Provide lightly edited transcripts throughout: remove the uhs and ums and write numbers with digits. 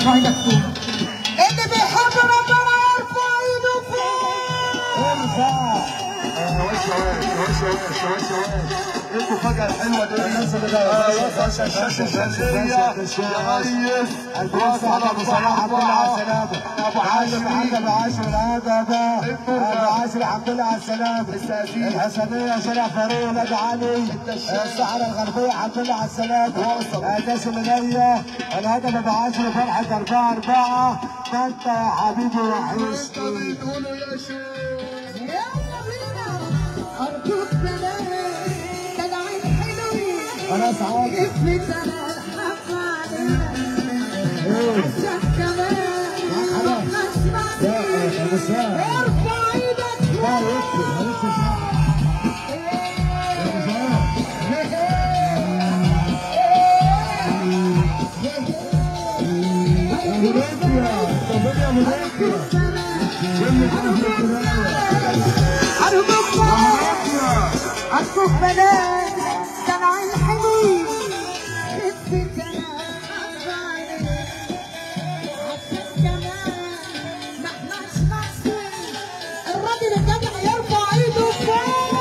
ارفع ايدك فوق. اللي بيحب ربنا يرفع ايده فوق. ارفع. وش ايه المفاجأة الحلوة دي؟ الناس اللي جاية الشاشة الشمسية يا ريس. وصل ابو صلاح عبد الله على السلامة. ابو عاشر ابو عاشر ابو عاشر الحمد لله على السلامة. الحسنية شارع فاروق ولاد علي. الصحراء الغربية الحمد لله على السلامة. الناس اللي جاية الهدف ابو عاشر فرحة 4-4. ده انت يا حبيبي وحشني. بتقولوا يا شيخ يلا بينا ارجوك بلاش تدعي الحلوين. خلاص عادي. افلت انا الحق علينا عشان كمان نسمع. ارفع ايدك أرجوك بلاش دلع الحلوين. خفت أنا حبايبي عشان كمان ما احناش ناقصين. الراجل الجدع يرفع ايده فوق.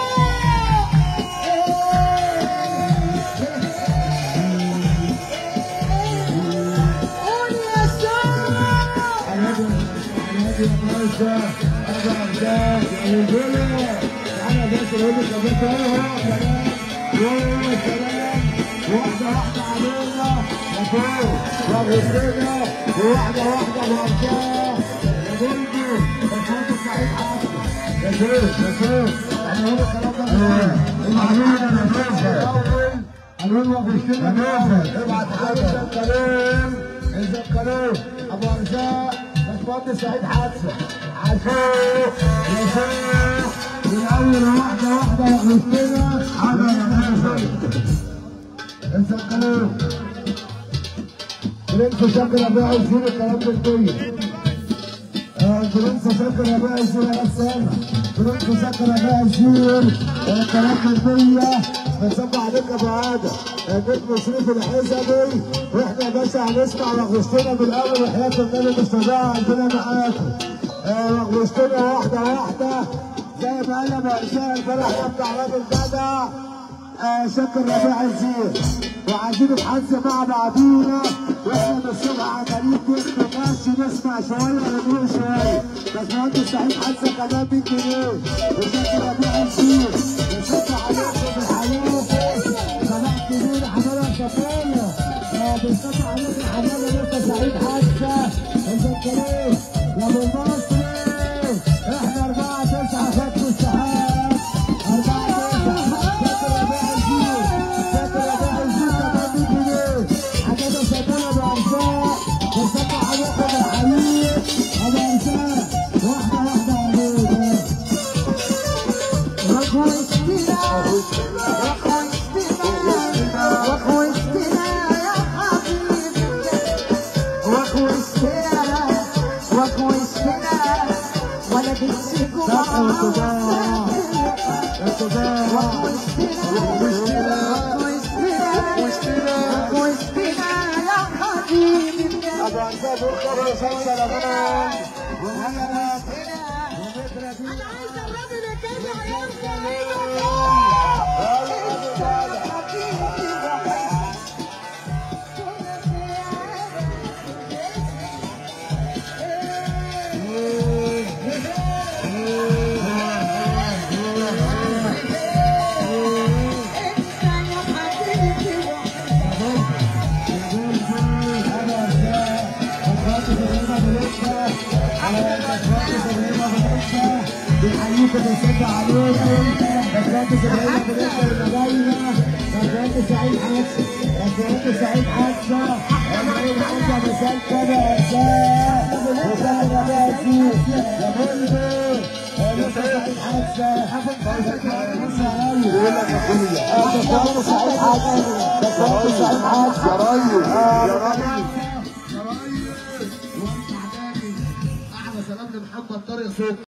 قول يا شباب. يا باشا انا بس اقول لك يا باشا واحده واحده علينا لفوق وغسلنا واحده واحده وارجاه يا جندي الفوز سعيد حسن. يا شيخ احنا هو الكلام ده قالوا وغسلنا ابعت حاجه الكريم ابو ارزاق باشمهندس سعيد حسن عشان يا شيخ من اول واحده وغسلنا حاجه يا باشا. انسى الكلام برنس شكل ابو عايزين الكلام ده كتير. برنس شكل ابو عايزين يا رسالة. برنس شكل ابو عايزين الكلام ده بنصب عليك يا ابو عاده. نجم شريف الحزبي واحنا يا باشا هنسمع وغسلنا من الاول وحياه النبي مش هنضيع عندنا معاكم. وغسلنا واحده زي ما انا بقى الفرح بتاع راجل جدع. شكر ربيع الزين وعايزين نتحدث مع بعضينا واحنا من الصبح عمالين كده ماشي نسمع شويه ونقول شويه. باشمهندس سعيد حسن كمان 100 جنيه وشكر ربيع الزين وشكر عليكم بالحياه. صلاح كبير حماله صفيه بيشكر عليكم الحماله لسه سعيد حسن. مذكرين يا ابو المصري احنا 4-9 خط السحاب 4-9. أنا عايز الراجل الجدع يرفع ايده بنشجع عليكم. باشمهندس ابراهيم بنشجع المداينه. باشمهندس سعيد حسن. باشمهندس سعيد حسن. ابراهيم حسن مثال كده ارزاق وسهل ربيع الزين يا بلبل. لسه سعيد حسن. باشمهندس سعيد حسن. باشمهندس سعيد حسن يا ريس احلى سلام لمحمد طارق صوت.